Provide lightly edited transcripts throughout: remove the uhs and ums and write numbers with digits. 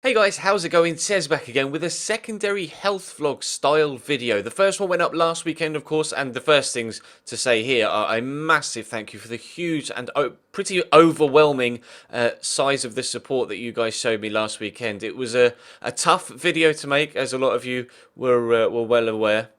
Hey guys, how's it going? Cez back again with a secondary health vlog style video. The first one went up last weekend, of course, and the first things to say here are a massive thank you for the huge and pretty overwhelming size of the support that you guys showed me last weekend. It was a tough video to make, as a lot of you were well aware.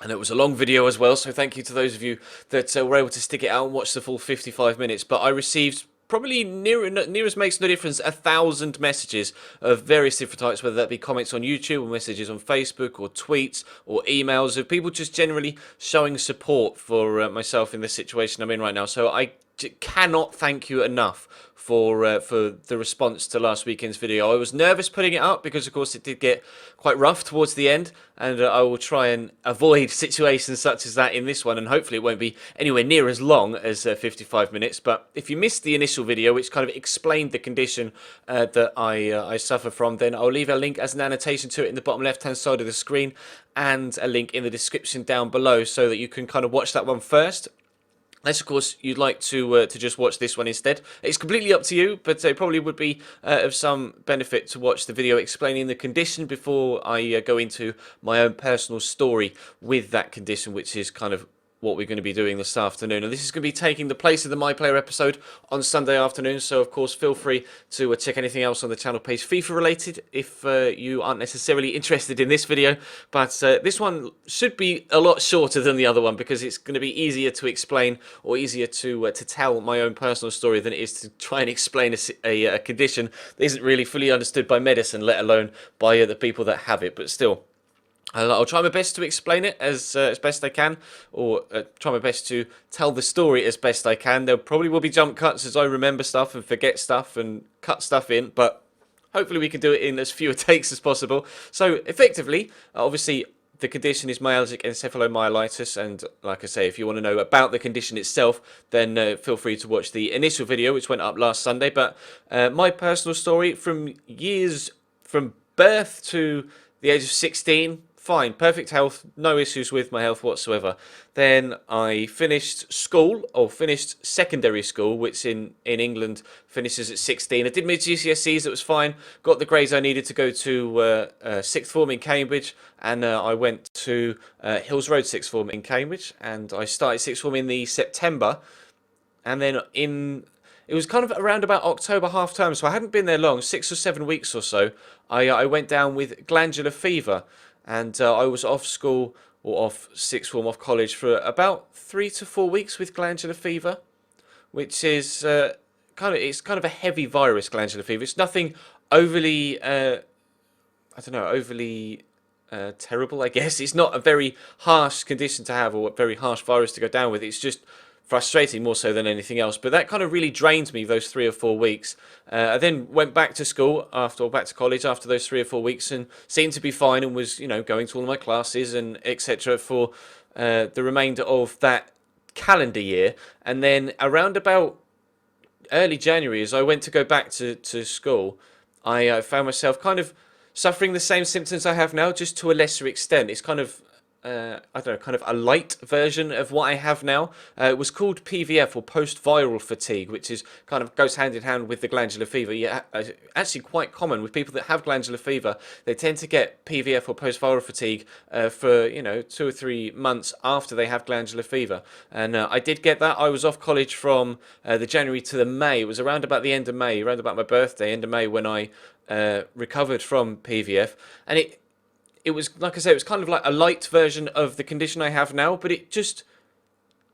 And it was a long video as well, so thank you to those of you that were able to stick it out and watch the full 55 minutes. But I received probably near as makes no difference 1,000 messages of various different types, whether that be comments on YouTube or messages on Facebook or tweets or emails of people just generally showing support for myself in this situation I'm in right now. So I cannot thank you enough for the response to last weekend's video. I was nervous putting it up because, of course, it did get quite rough towards the end, and I will try and avoid situations such as that in this one, and hopefully it won't be anywhere near as long as 55 minutes. But if you missed the initial video, which kind of explained the condition that I suffer from, then I'll leave a link as an annotation to it in the bottom left-hand side of the screen, and a link in the description down below so that you can kind of watch that one first. Unless, of course, you'd like to just watch this one instead. It's completely up to you, but it probably would be of some benefit to watch the video explaining the condition before I go into my own personal story with that condition, which is kind of what we're going to be doing this afternoon. And this is going to be taking the place of the My Player episode on Sunday afternoon, so of course feel free to check anything else on the channel page FIFA related if you aren't necessarily interested in this video. But this one should be a lot shorter than the other one because it's going to be easier to explain or easier to tell my own personal story than it is to try and explain a condition that isn't really fully understood by medicine, let alone by the people that have it. But still, I'll try my best to explain it as best I can, or try my best to tell the story as best I can. There probably will be jump cuts as I remember stuff and forget stuff and cut stuff in, but hopefully we can do it in as fewer takes as possible. So effectively, obviously, the condition is myalgic encephalomyelitis, and like I say, if you want to know about the condition itself, then feel free to watch the initial video, which went up last Sunday. But my personal story from birth to the age of 16, fine, perfect health, no issues with my health whatsoever. Then I finished school, or finished secondary school, which in England finishes at 16. I did my GCSEs, it was fine, got the grades I needed to go to sixth form in Cambridge, and I went to Hills Road sixth form in Cambridge, and I started sixth form in the September, and then it was kind of around about October half term, so I hadn't been there long, 6 or 7 weeks or so. I went down with glandular fever, and I was off school, or off sixth form, off college for about 3 to 4 weeks with glandular fever, which is kind of a heavy virus, glandular fever. It's nothing overly overly terrible, I guess. It's not a very harsh condition to have, or a very harsh virus to go down with. It's just frustrating more so than anything else. But that kind of really drained me those 3 or 4 weeks. I then went back to school back to college after those 3 or 4 weeks, and seemed to be fine, and was, going to all of my classes and etc. for the remainder of that calendar year. And then around about early January, as I went to go back to school, I found myself kind of suffering the same symptoms I have now, just to a lesser extent. It's kind of I don't know, kind of a light version of what I have now. It was called PVF, or post-viral fatigue, which is kind of goes hand in hand with the glandular fever. Yeah, actually quite common with people that have glandular fever. They tend to get PVF, or post-viral fatigue, for 2 or 3 months after they have glandular fever. And I did get that. I was off college from the January to the May. It was around about the end of May, around about my birthday, end of May, when I recovered from PVF, and it was, like I say, it was kind of like a light version of the condition I have now, but it just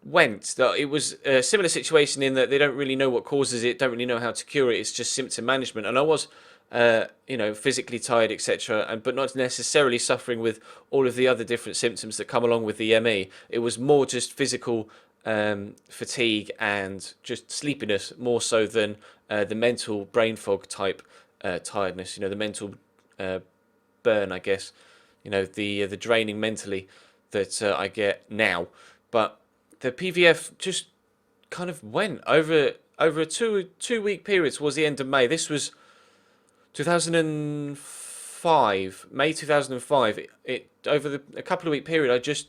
went. It was a similar situation in that they don't really know what causes it, don't really know how to cure it. It's just symptom management. And I was, physically tired, etc., but not necessarily suffering with all of the other different symptoms that come along with the ME. It was more just physical fatigue and just sleepiness, more so than the mental brain fog type tiredness. The mental burn, I guess. The draining mentally that I get now. But the PVF just kind of went over a two-week period towards the end of May. This was 2005, May 2005. It over a couple of week period, I just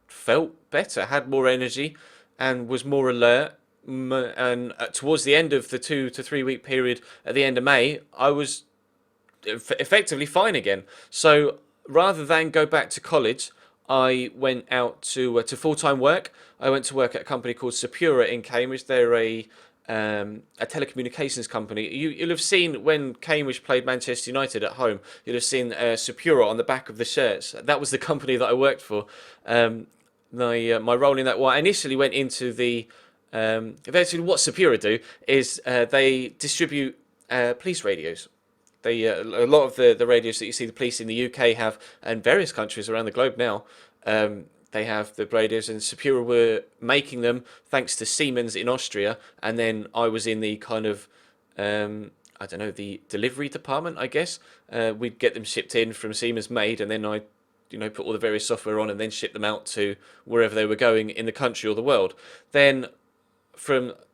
felt better, had more energy, and was more alert. And towards the end of the 2 to 3 week period, at the end of May, I was effectively fine again. So rather than go back to college, I went out to full time work. I went to work at a company called Sapura in Cambridge. They're a telecommunications company. You'll have seen when Cambridge played Manchester United at home. You'll have seen Sapura on the back of the shirts. That was the company that I worked for. My role in that. Well, I initially went into the eventually what Sapura do is they distribute police radios. A lot of the radios that you see the police in the UK have, and various countries around the globe now, they have the radios, and Sapura were making them thanks to Siemens in Austria, and then I was in the kind of, I don't know, the delivery department, I guess. We'd get them shipped in from Siemens made, and then I, put all the various software on and then ship them out to wherever they were going in the country or the world. Then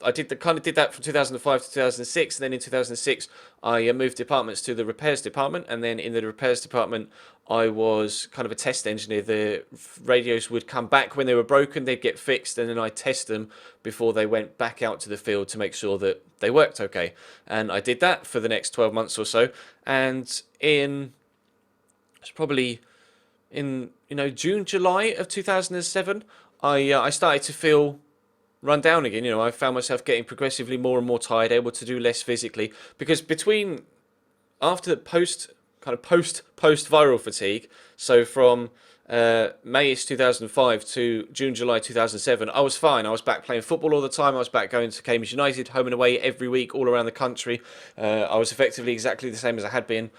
I did that from 2005 to 2006, and then in 2006 I moved departments to the repairs department, and then in the repairs department I was kind of a test engineer. The radios would come back when they were broken, they'd get fixed, and then I'd test them before they went back out to the field to make sure that they worked okay. And I did that for the next 12 months or so, and it's probably in June, July of 2007, I started to feel run down again. I found myself getting progressively more and more tired, able to do less physically, because after the post viral fatigue, so from Mayish 2005 to June, July 2007, I was fine. I was back playing football all the time. I was back going to Cambridge United home and away every week all around the country. I was effectively exactly the same as I had been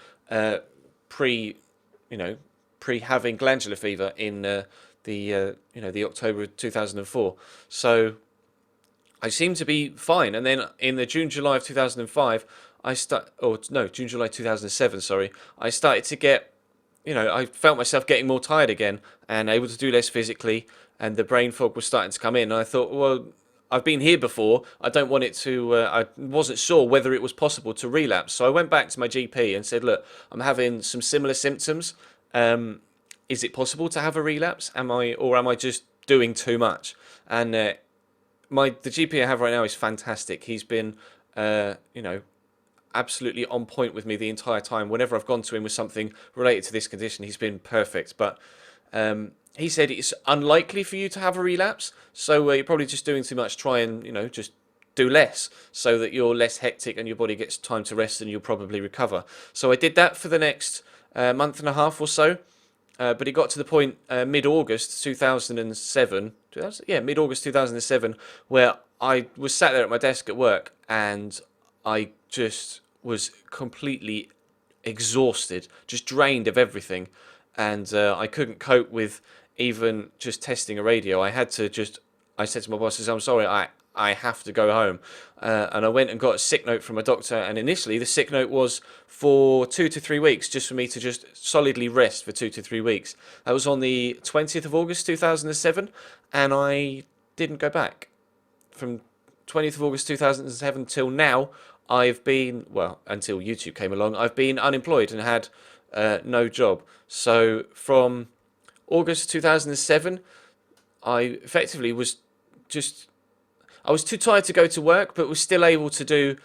pre having glandular fever in the October of 2004. So I seemed to be fine, and then in the June, July of 2005, June, July 2007, sorry, I started to get, I felt myself getting more tired again and able to do less physically, and the brain fog was starting to come in. And I thought, well, I've been here before. I don't want it to. I wasn't sure whether it was possible to relapse, so I went back to my GP and said, look, I'm having some similar symptoms. Is it possible to have a relapse? Am I just doing too much? And the GP I have right now is fantastic. He's been, absolutely on point with me the entire time. Whenever I've gone to him with something related to this condition, he's been perfect. But he said it's unlikely for you to have a relapse, so you're probably just doing too much. Try and just do less, so that you're less hectic and your body gets time to rest, and you'll probably recover. So I did that for the next month and a half or so. But it got to the point mid-August 2007, mid-August 2007, where I was sat there at my desk at work, and I just was completely exhausted, just drained of everything, and I couldn't cope with even just testing a radio. I said to my bosses, I'm sorry, I have to go home. And I went and got a sick note from a doctor, and initially the sick note was for 2 to 3 weeks, just for me to just solidly rest for 2 to 3 weeks. That was on the 20th of August 2007, and I didn't go back. From 20th of August 2007 till now, until YouTube came along, I've been unemployed and had no job. So from August 2007, I effectively I was too tired to go to work, but was still able to do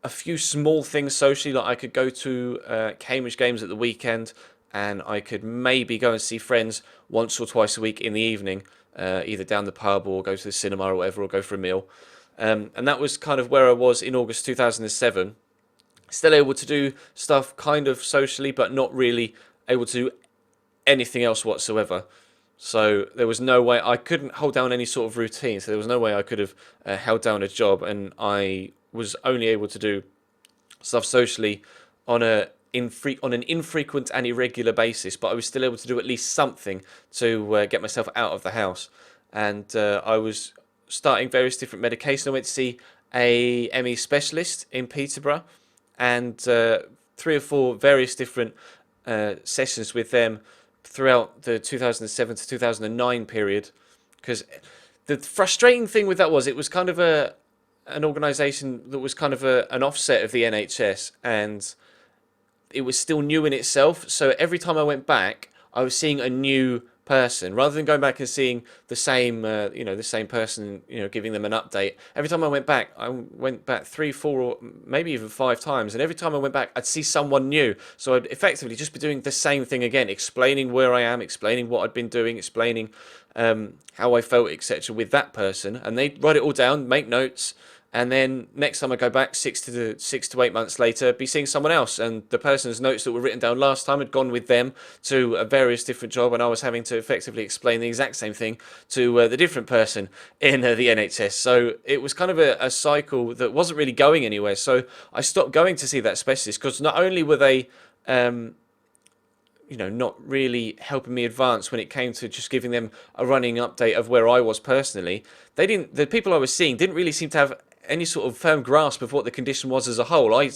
a few small things socially. Like I could go to Cambridge games at the weekend, and I could maybe go and see friends once or twice a week in the evening, either down the pub or go to the cinema or whatever, or go for a meal. And that was kind of where I was in August 2007. Still able to do stuff kind of socially, but not really able to do anything else whatsoever. So there was no way I couldn't hold down any sort of routine. So there was no way I could have held down a job, and I was only able to do stuff socially on an infrequent and irregular basis. But I was still able to do at least something to get myself out of the house. And I was starting various different medications. I went to see a ME specialist in Peterborough, and 3 or 4 various different sessions with them throughout the 2007 to 2009 period. Because the frustrating thing with that was it was kind of an organisation that was kind of an offset of the NHS, and it was still new in itself. So every time I went back, I was seeing a new person, rather than going back and seeing the same, the same person, giving them an update. Every time I went back 3, 4, or maybe even 5 times, and every time I went back, I'd see someone new. So I'd effectively just be doing the same thing again, explaining where I am, explaining what I'd been doing, explaining how I felt, etc., with that person, and they'd write it all down, make notes. And then next time I go back, 6 to 8 months later, be seeing someone else, and the person's notes that were written down last time had gone with them to a various different job, and I was having to effectively explain the exact same thing to the different person in the NHS. So it was kind of a cycle that wasn't really going anywhere. So I stopped going to see that specialist, because not only were they not really helping me advance when it came to just giving them a running update of where I was personally. The people I was seeing didn't really seem to have any sort of firm grasp of what the condition was as a whole. I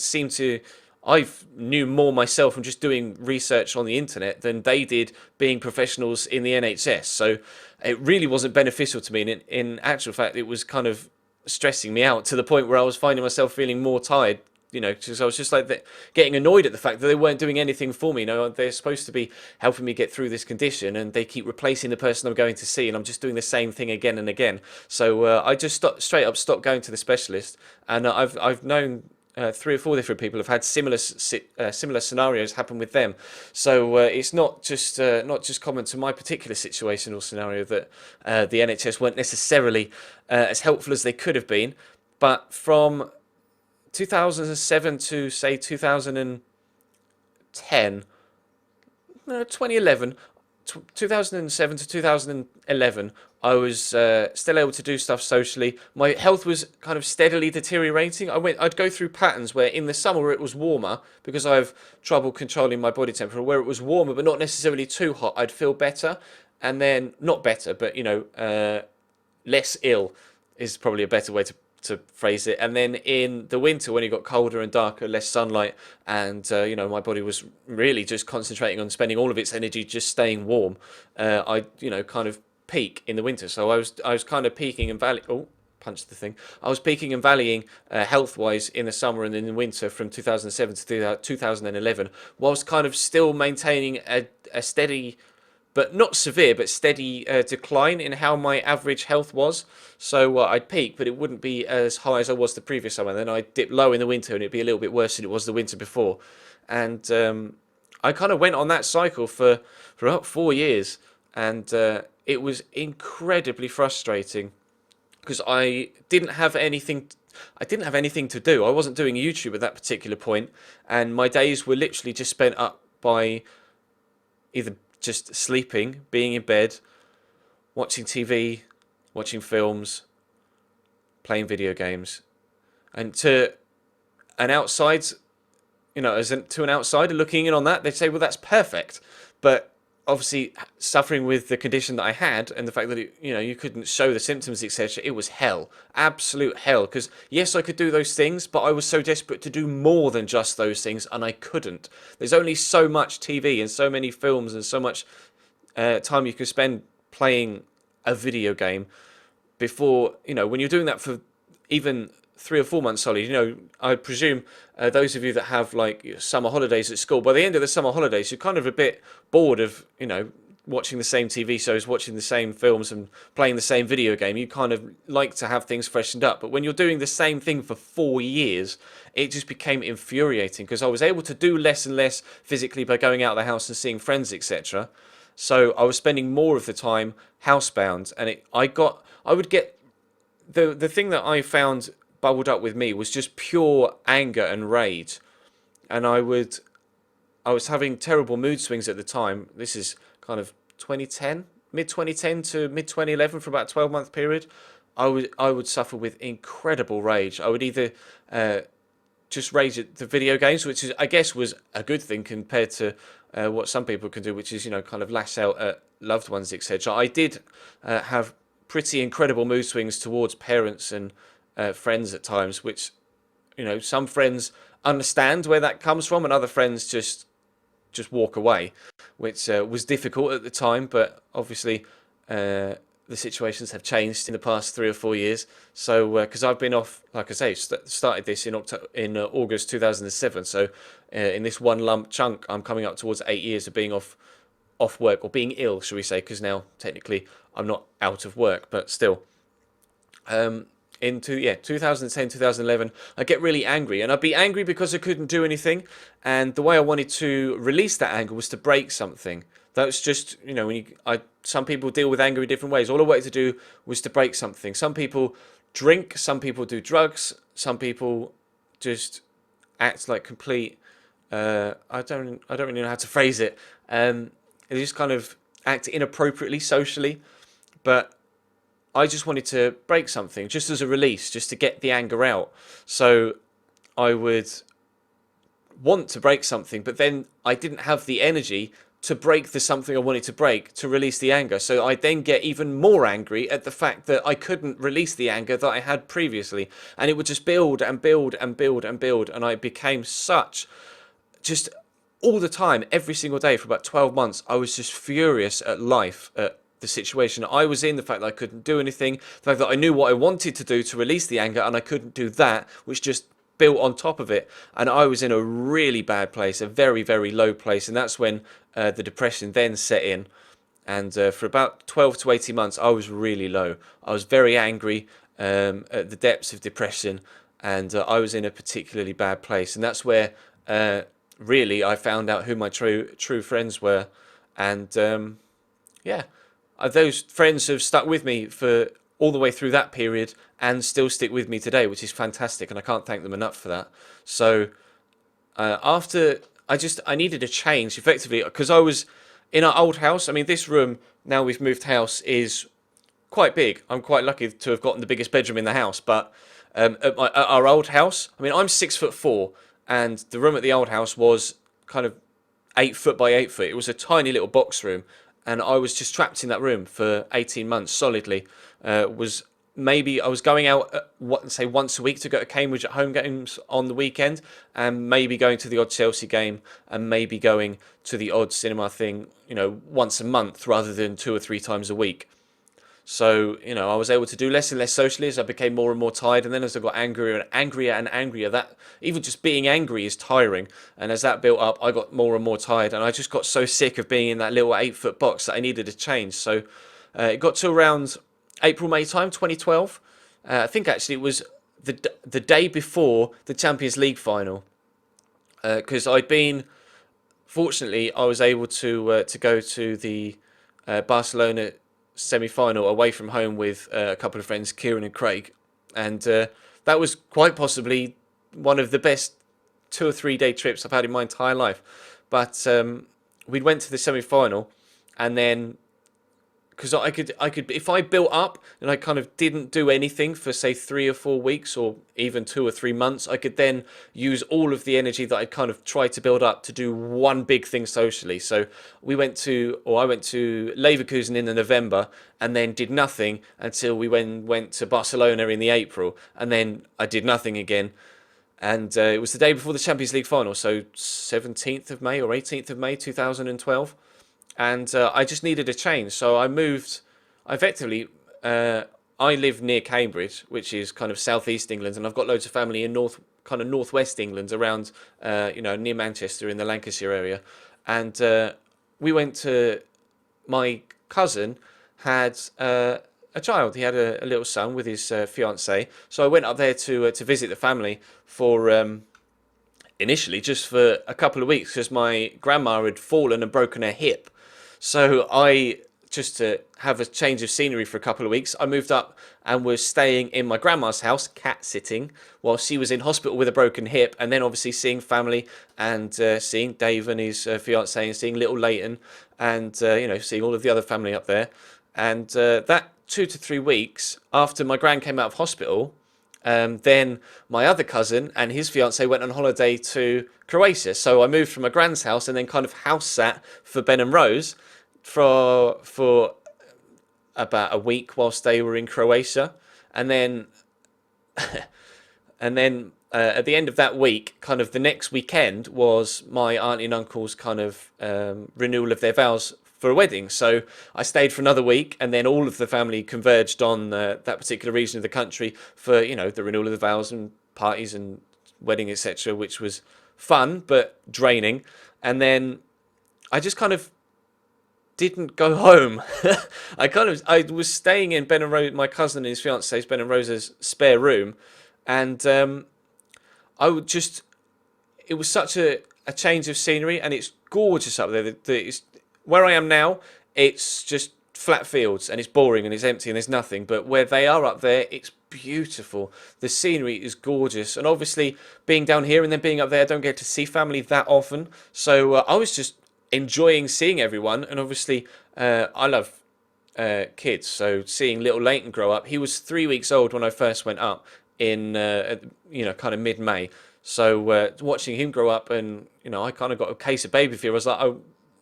knew more myself from just doing research on the internet than they did being professionals in the NHS. So it really wasn't beneficial to me. And in actual fact, it was kind of stressing me out to the point where I was finding myself feeling more tired. Because I was just like getting annoyed at the fact that they weren't doing anything for me. They're supposed to be helping me get through this condition, and they keep replacing the person I'm going to see, and I'm just doing the same thing again and again. So I just straight up stopped going to the specialist, and I've known 3 or 4 different people have had similar scenarios happen with them. So it's not just common to my particular situation or scenario that the NHS weren't necessarily as helpful as they could have been, but from 2007 to say 2010, 2011, 2007 to 2011, I was still able to do stuff socially. My health was kind of steadily deteriorating. I'd go through patterns where in the summer where it was warmer, because I have trouble controlling my body temperature, where it was warmer but not necessarily too hot, I'd feel better. And then, not better, but less ill is probably a better way to phrase it. And then in the winter, when it got colder and darker, less sunlight, and my body was really just concentrating on spending all of its energy just staying warm, I kind of peak in the winter. So I was kind of peaking and valley. Oh, punched the thing. I was peaking and valleying health wise in the summer and in the winter from 2007 to 2011, whilst kind of still maintaining a steady, but not severe, but steady decline in how my average health was. So I'd peak, but it wouldn't be as high as I was the previous summer. Then I'd dip low in the winter, and it'd be a little bit worse than it was the winter before. And I kind of went on that cycle for about 4 years, and it was incredibly frustrating because I didn't have anything to do. I wasn't doing YouTube at that particular point, and my days were literally just spent up by either just sleeping, being in bed, watching TV, watching films, playing video games. And to an outside, to an outsider looking in on that, they'd say, well, that's perfect. But obviously, suffering with the condition that I had and the fact that you couldn't show the symptoms, etc., it was hell, absolute hell. Because yes, I could do those things, but I was so desperate to do more than just those things, and I couldn't. There's only so much TV and so many films and so much time you can spend playing a video game before when you're doing that for even 3 or 4 months solid. I presume those of you that have like summer holidays at school, by the end of the summer holidays, you're kind of a bit bored of, watching the same TV shows, watching the same films and playing the same video game. You kind of like to have things freshened up. But when you're doing the same thing for 4 years, it just became infuriating because I was able to do less and less physically by going out of the house and seeing friends, etc. So I was spending more of the time housebound, and I would get the thing that I found bubbled up with me was just pure anger and rage, and I was having terrible mood swings at the time. This is kind of 2010, mid 2010 to mid 2011, for about a 12-month period. I would suffer with incredible rage. I would either just rage at the video games, which I guess was a good thing compared to what some people can do, which is kind of lash out at loved ones, etc. I did have pretty incredible mood swings towards parents and friends at times, which some friends understand where that comes from, and other friends just walk away, which was difficult at the time. But obviously the situations have changed in the past 3 or 4 years. So because I've been off, like I say, started this in August 2007. So in this one lump chunk, I'm coming up towards 8 years of being off off work, or being ill, shall we say, because now technically I'm not out of work, but still. Into 2010, 2011, I get really angry, and I'd be angry because I couldn't do anything, and the way I wanted to release that anger was to break something. That's just, some people deal with anger in different ways. All I wanted to do was to break something. Some people drink, some people do drugs, some people just act like complete. I don't really know how to phrase it. They just kind of act inappropriately socially, but I just wanted to break something, just as a release, just to get the anger out. So I would want to break something, but then I didn't have the energy to break the something I wanted to break, to release the anger. So I then get even more angry at the fact that I couldn't release the anger that I had previously. And it would just build and build and build and build. And I became such, just all the time, every single day for about 12 months, I was just furious at life, at the situation I was in, the fact that I couldn't do anything, the fact that I knew what I wanted to do to release the anger and I couldn't do that, which just built on top of it. And I was in a really bad place, a very, very low place. And that's when the depression then set in. And for about 12 to 18 months, I was really low. I was very angry at the depths of depression. And I was in a particularly bad place. And that's where really I found out who my true friends were. And those friends have stuck with me for all the way through that period and still stick with me today, which is fantastic, and I can't thank them enough for that. So after I needed a change effectively, because I was in our old house. I mean, this room, now we've moved house, is quite big. I'm quite lucky to have gotten the biggest bedroom in the house, but at our old house, I mean, I'm 6'4", and the room at the old house was kind of 8 foot by 8 foot. It was a tiny little box room, and I was just trapped in that room for 18 months solidly. Maybe I was going out, say once a week to go to Cambridge at home games on the weekend, and maybe going to the odd Chelsea game, and maybe going to the odd cinema thing, once a month rather than 2 or 3 times a week. So, I was able to do less and less socially as I became more and more tired. And then as I got angrier and angrier and angrier, that even just being angry is tiring. And as that built up, I got more and more tired. And I just got so sick of being in that little 8-foot box that I needed a change. So it got to around April, May time, 2012. I think actually it was the day before the Champions League final. Because fortunately, I was able to go to the Barcelona semi-final away from home with a couple of friends, Kieran and Craig, and that was quite possibly one of the best 2 or 3 day trips I've had in my entire life. But we went to the semi-final, and then because I could if I built up and I kind of didn't do anything for say 3 or 4 weeks or even 2 or 3 months, I could then use all of the energy that I kind of tried to build up to do one big thing socially. So I went to Leverkusen in the November, and then did nothing until we went to Barcelona in the April, and then I did nothing again. And it was the day before the Champions League final, so 17th of May or 18th of May 2012. And I just needed a change, so I moved. I live near Cambridge, which is kind of southeast England, and I've got loads of family in northwest England, around near Manchester in the Lancashire area. And we went to, my cousin had a child. He had a little son with his fiancée. So I went up there to visit the family for initially just for a couple of weeks, because my grandma had fallen and broken her hip. So just to have a change of scenery for a couple of weeks, I moved up and was staying in my grandma's house, cat sitting, while she was in hospital with a broken hip, and then obviously seeing family and seeing Dave and his fiancée, and seeing little Leighton, and seeing all of the other family up there. And that 2 to 3 weeks after my gran came out of hospital, then my other cousin and his fiancée went on holiday to Croatia. So I moved from my gran's house and then kind of house sat for Ben and Rose for about a week whilst they were in Croatia, and then at the end of that week, kind of the next weekend, was my auntie and uncle's kind of renewal of their vows for a wedding. So I stayed for another week, and then all of the family converged on that particular region of the country for the renewal of the vows and parties and wedding, etc., which was fun but draining. And then I just kind of didn't go home. I was staying in Ben and Rose, my cousin and his fiance's Ben and Rose's spare room, and I would just it was such a change of scenery, and it's gorgeous up there. Where I am now, it's just flat fields and it's boring and it's empty and there's nothing. But where they are up there, it's beautiful. The scenery is gorgeous, and obviously being down here and then being up there, I don't get to see family that often. So I was just enjoying seeing everyone, and obviously I love kids. So seeing little Leighton grow up, he was 3 weeks old when I first went up in kind of mid-May. So watching him grow up, and I kind of got a case of baby fever. I was like, I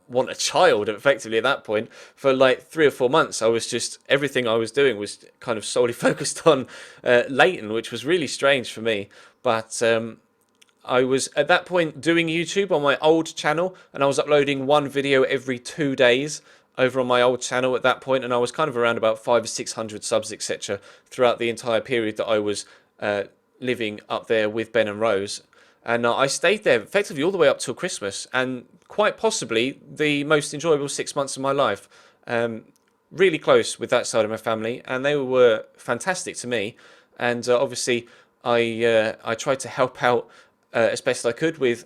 want a child effectively at that point. For like 3 or 4 months, I was just, everything I was doing was kind of solely focused on Leighton, which was really strange for me. But I was at that point doing YouTube on my old channel, and I was uploading one video every 2 days over on my old channel at that point, and I was kind of around about 500 or 600 subs, etc., throughout the entire period that I was living up there with Ben and Rose. And I stayed there effectively all the way up till Christmas, and quite possibly the most enjoyable 6 months of my life. Really close with that side of my family, and they were fantastic to me. And obviously, I tried to help out as best I could with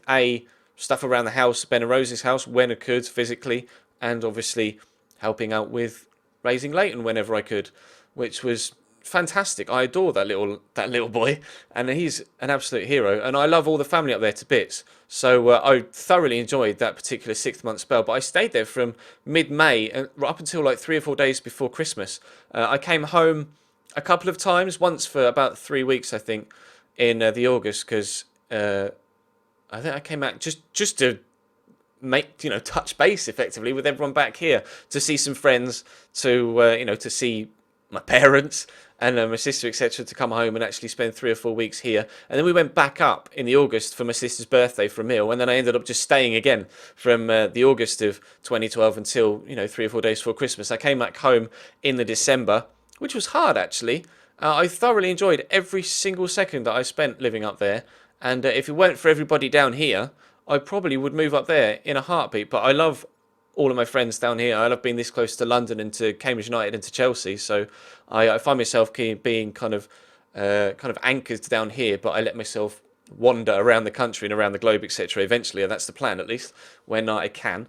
stuff around the house, Ben and Rose's house, when I could physically, and obviously helping out with raising Leighton whenever I could, which was fantastic. I adore that little boy, and he's an absolute hero, and I love all the family up there to bits. So I thoroughly enjoyed that particular 6 month spell. But I stayed there from mid-May and up until like 3 or 4 days before Christmas. I came home a couple of times, once for about 3 weeks, I think, in the August, because I think I came out just to make touch base effectively with everyone back here, to see some friends, to to see my parents and my sister, etc., to come home and actually spend 3 or 4 weeks here. And then we went back up in the August for my sister's birthday for a meal, and then I ended up just staying again from the August of 2012 until 3 or 4 days before Christmas. I came back home in the December, which was hard actually. I thoroughly enjoyed every single second that I spent living up there, and if it weren't for everybody down here, I probably would move up there in a heartbeat. But I love all of my friends down here. I love being this close to London and to Cambridge United and to Chelsea. So I find myself being kind of anchored down here, but I let myself wander around the country and around the globe, etc. Eventually, and that's the plan, at least when I can.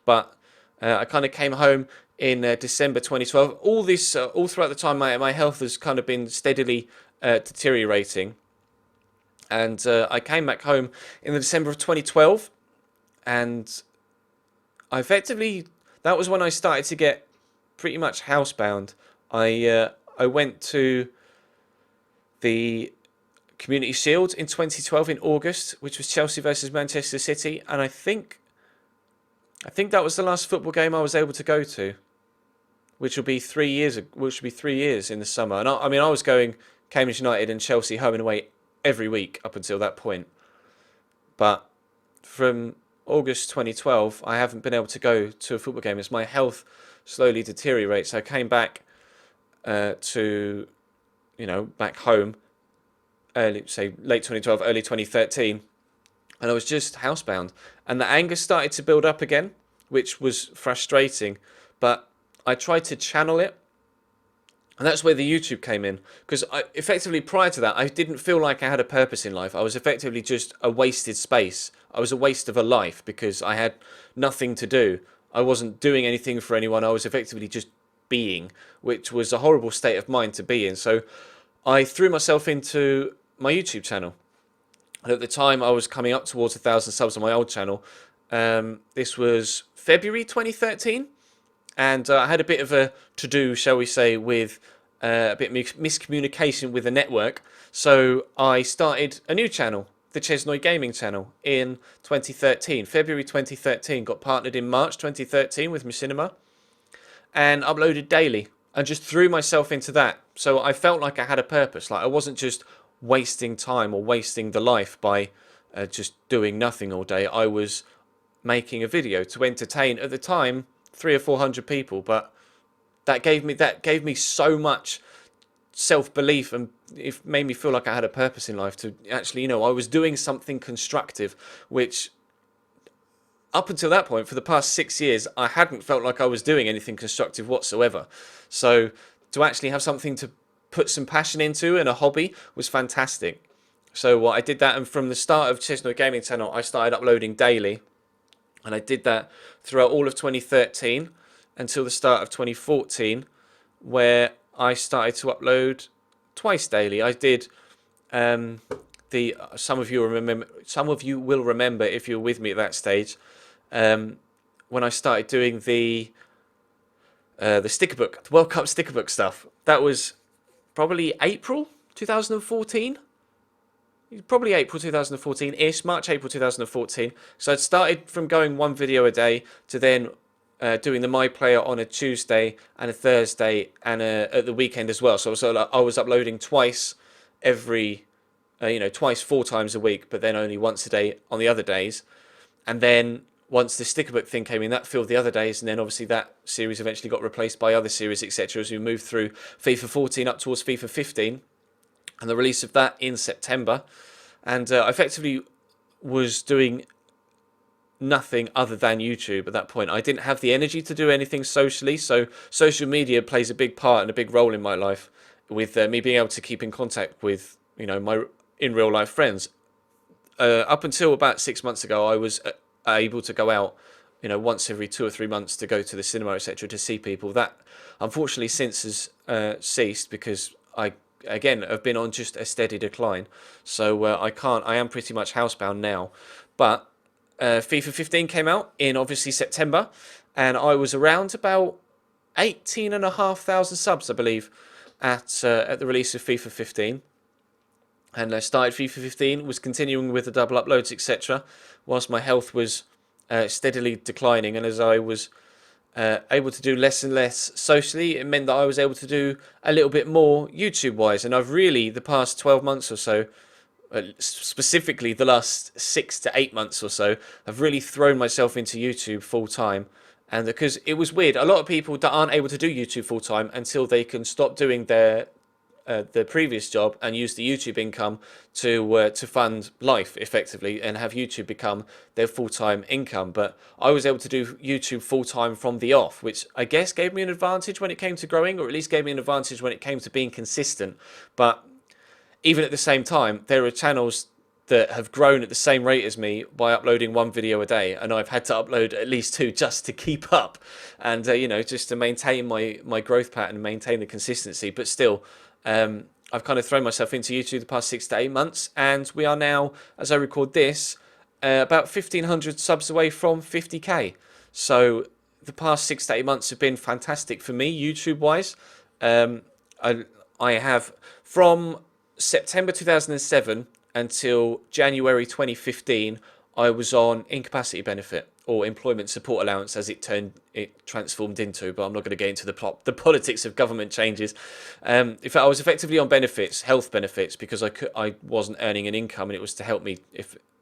But I kind of came home in December 2012. All throughout the time, my health has kind of been steadily deteriorating. And I came back home in the December of 2012, and that was when I started to get pretty much housebound. I went to the Community Shield in 2012 in August, which was Chelsea versus Manchester City, and I think that was the last football game I was able to go to, which will be 3 years. Which will be 3 years in the summer. And I mean, I was going Cambridge United and Chelsea home and away every week up until that point. But from August 2012, I haven't been able to go to a football game as my health slowly deteriorates. I came back to, back home, late 2012, early 2013, and I was just housebound. And the anger started to build up again, which was frustrating. But I tried to channel it. And that's where the YouTube came in, because effectively prior to that, I didn't feel like I had a purpose in life. I was effectively just a wasted space. I was a waste of a life because I had nothing to do. I wasn't doing anything for anyone. I was effectively just being, which was a horrible state of mind to be in. So I threw myself into my YouTube channel. And at the time, I was coming up towards 1,000 subs on my old channel. This was February 2013. And I had a bit of a to-do, shall we say, with a bit of miscommunication with the network. So I started a new channel, the Chesnoy Gaming channel, in 2013. February 2013. Got partnered in March 2013 with Machinima. And uploaded daily. And just threw myself into that. So I felt like I had a purpose. Like I wasn't just wasting time or wasting the life by just doing nothing all day. I was making a video to entertain, at the time, 300 or 400 people, but that gave me so much self-belief, and it made me feel like I had a purpose in life to actually, I was doing something constructive, which up until that point, for the past 6 years, I hadn't felt like I was doing anything constructive whatsoever. So to actually have something to put some passion into and a hobby was fantastic. So I did that, and from the start of Chestnut Gaming Channel, I started uploading daily, and I did that throughout all of 2013 until the start of 2014, where I started to upload twice daily. I did some of you will remember if you're with me at that stage, when I started doing the sticker book, the World Cup sticker book stuff. That was probably April 2014. Probably April 2014-ish, March, April 2014. So I'd started from going one video a day to then doing the My Player on a Tuesday and a Thursday and at the weekend as well. So I was uploading twice every, twice 4 times a week, but then only once a day on the other days. And then once the sticker book thing came in, that filled the other days, and then obviously that series eventually got replaced by other series, etc. as we moved through FIFA 14 up towards FIFA 15. And the release of that in September, and I effectively was doing nothing other than YouTube at that point. I didn't have the energy to do anything socially, so social media plays a big part and a big role in my life, with me being able to keep in contact with my in real life friends. Up until about 6 months ago, I was able to go out once every 2 or 3 months to go to the cinema, etc., to see people. That unfortunately since has ceased, because I again have been on just a steady decline, so I am pretty much housebound now. But FIFA 15 came out in obviously September, and I was around about 18,500 subs, I believe, at the release of FIFA 15. And I started FIFA 15, was continuing with the double uploads, etc., whilst my health was steadily declining. And as I was able to do less and less socially, it meant that I was able to do a little bit more YouTube-wise. And I've really, the past 12 months or so, specifically the last 6 to 8 months or so, I've really thrown myself into YouTube full-time. And because it was weird, a lot of people that aren't able to do YouTube full-time until they can stop doing their previous job and use the YouTube income to fund life effectively, and have YouTube become their full-time income. But I was able to do YouTube full-time from the off, which I guess gave me an advantage when it came to growing, or at least gave me an advantage when it came to being consistent. But even at the same time, there are channels that have grown at the same rate as me by uploading one video a day, and I've had to upload at least 2 just to keep up, and just to maintain my growth pattern, maintain the consistency. But still, I've kind of thrown myself into YouTube the past 6 to 8 months, and we are now, as I record this, about 1,500 subs away from 50k. So the past 6 to 8 months have been fantastic for me, YouTube-wise. I have, from September 2007 until January 2015, I was on incapacity benefit, or employment support allowance, as it transformed into, but I'm not going to get into the politics of government changes. In fact, I was effectively on benefits, health benefits, because I wasn't earning an income, and it was to help me,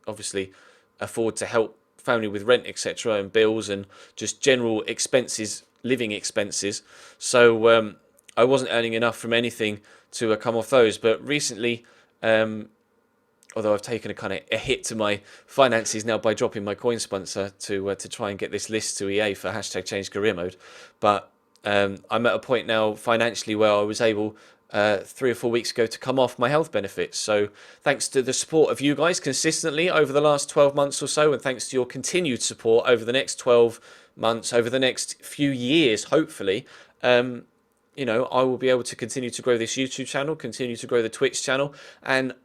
obviously, afford to help family with rent, etc., and bills, and just general expenses, living expenses. So I wasn't earning enough from anything to come off those. But recently, although I've taken a kind of a hit to my finances now by dropping my coin sponsor to try and get this list to EA for #change career mode, but I'm at a point now financially where I was able 3 or 4 weeks ago to come off my health benefits. So thanks to the support of you guys consistently over the last 12 months or so, and thanks to your continued support over the next 12 months, over the next few years, hopefully, I will be able to continue to grow this YouTube channel, continue to grow the Twitch channel. And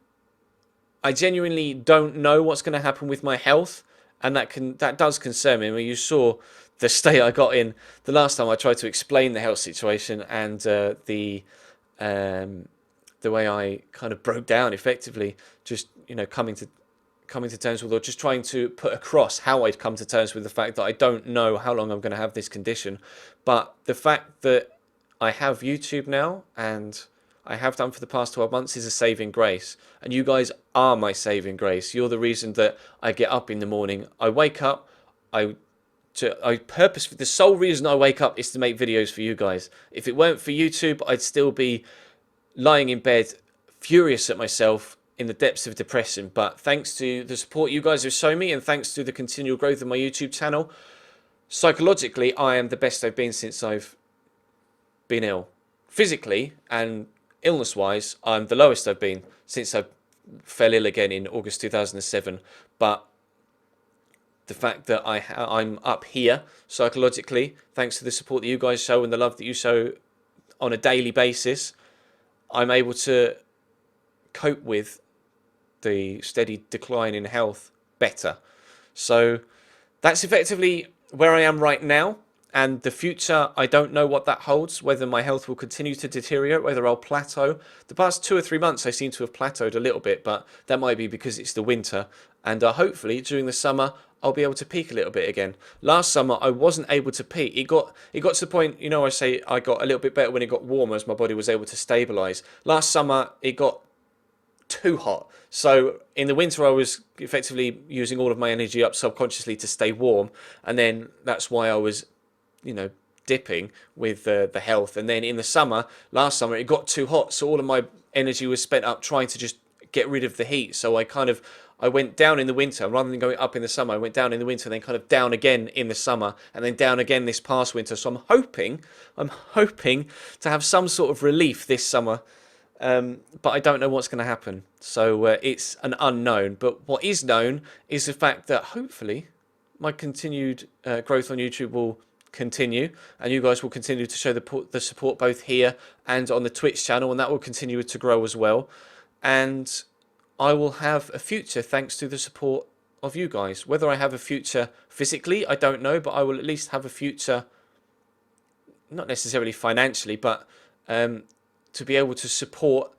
I genuinely don't know what's going to happen with my health, and that does concern me. I mean, you saw the state I got in the last time I tried to explain the health situation, and the way I kind of broke down effectively, just coming to terms with, or just trying to put across how I'd come to terms with the fact that I don't know how long I'm going to have this condition. But the fact that I have YouTube now, and I have done for the past 12 months, is a saving grace. And you guys are my saving grace. You're the reason that I get up in the morning. I wake up, the sole reason I wake up is to make videos for you guys. If it weren't for YouTube, I'd still be lying in bed, furious at myself, in the depths of depression. But thanks to the support you guys have shown me, and thanks to the continual growth of my YouTube channel, psychologically, I am the best I've been since I've been ill. Physically and illness-wise, I'm the lowest I've been since I fell ill again in August 2007. But the fact that I'm up here psychologically, thanks to the support that you guys show and the love that you show on a daily basis, I'm able to cope with the steady decline in health better. So that's effectively where I am right now. And the future, I don't know what that holds, whether my health will continue to deteriorate, whether I'll plateau. The past 2 or 3 months, I seem to have plateaued a little bit, but that might be because it's the winter. And hopefully, during the summer, I'll be able to peak a little bit again. Last summer, I wasn't able to peak. It got to the point, you know, I say I got a little bit better when it got warmer as my body was able to stabilise. Last summer, it got too hot. So in the winter, I was effectively using all of my energy up subconsciously to stay warm. And then that's why I was, you know, dipping with the health. And then in the summer, last summer, it got too hot, so all of my energy was spent up trying to just get rid of the heat. So I went down in the winter rather than going up in the summer. I went down in the winter, and then kind of down again in the summer, and then down again this past winter. So I'm hoping to have some sort of relief this summer, but I don't know what's going to happen. So it's an unknown. But what is known is the fact that hopefully my continued growth on YouTube will continue, and you guys will continue to show the support both here and on the Twitch channel, and that will continue to grow as well. And I will have a future thanks to the support of you guys. Whether I have a future physically, I don't know, but I will at least have a future, not necessarily financially, but to be able to support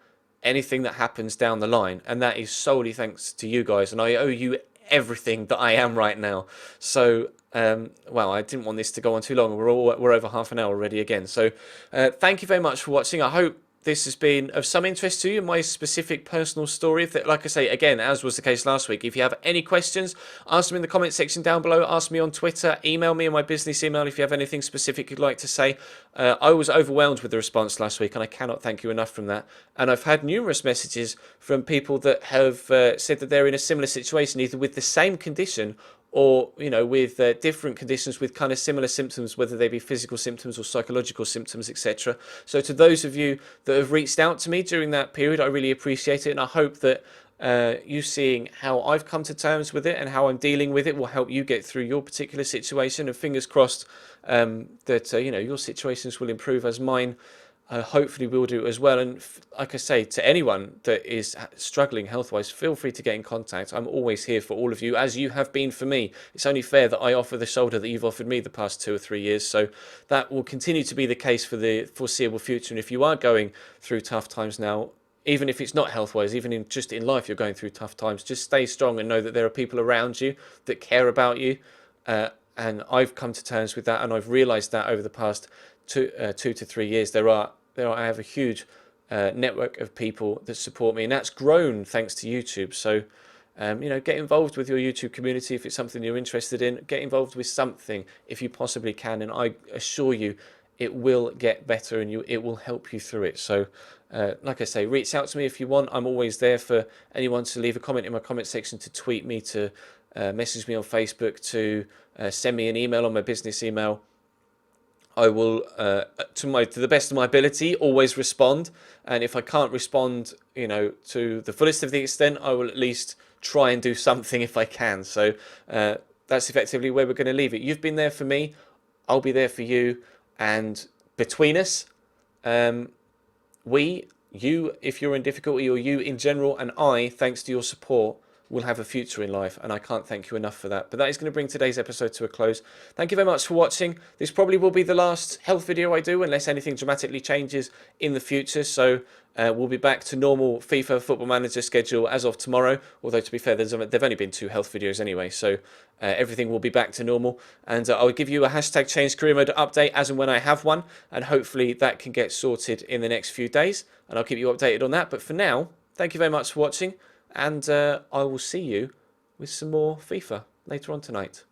anything that happens down the line. And that is solely thanks to you guys, and I owe you everything that I am right now. So well, I didn't want this to go on too long. We're over half an hour already again. So thank you very much for watching. I hope this has been of some interest to you, my specific personal story. If that, like I say, again, as was the case last week, if you have any questions, ask them in the comment section down below. Ask me on Twitter, email me on my business email if you have anything specific you'd like to say. I was overwhelmed with the response last week, and I cannot thank you enough from that. And I've had numerous messages from people that have said that they're in a similar situation, either with the same condition or, you know, with different conditions with kind of similar symptoms, whether they be physical symptoms or psychological symptoms, etc. So to those of you that have reached out to me during that period, I really appreciate it, and I hope that you seeing how I've come to terms with it and how I'm dealing with it will help you get through your particular situation. And fingers crossed that you know, your situations will improve as mine hopefully will do as well. And like I say, to anyone that is struggling health-wise, feel free to get in contact. I'm always here for all of you, as you have been for me. It's only fair that I offer the shoulder that you've offered me the past 2 or 3 years. So that will continue to be the case for the foreseeable future. And if you are going through tough times now, even if it's not health-wise, even in just in life, you're going through tough times, just stay strong and know that there are people around you that care about you. And I've come to terms with that, and I've realised that over the past 2 to 3 years, I have a huge network of people that support me, and that's grown thanks to YouTube. So, you know, get involved with your YouTube community if it's something you're interested in. Get involved with something if you possibly can, and I assure you, it will get better, and it will help you through it. So, like I say, reach out to me if you want. I'm always there for anyone to leave a comment in my comment section, to tweet me, to message me on Facebook, to send me an email on my business email. I will, to the best of my ability, always respond. And if I can't respond, you know, to the fullest of the extent, I will at least try and do something if I can. So that's effectively where we're going to leave it. You've been there for me. I'll be there for you. And between us, you, if you're in difficulty, or you in general, and I, thanks to your support, will have a future in life, and I can't thank you enough for that. But that is going to bring today's episode to a close. Thank you very much for watching. This probably will be the last health video I do, unless anything dramatically changes in the future. So we'll be back to normal FIFA Football Manager schedule as of tomorrow, although to be fair, there've only been 2 health videos anyway, so everything will be back to normal. And I'll give you a hashtag change career mode update as and when I have one, and hopefully that can get sorted in the next few days, and I'll keep you updated on that. But for now, thank you very much for watching, and I will see you with some more FIFA later on tonight.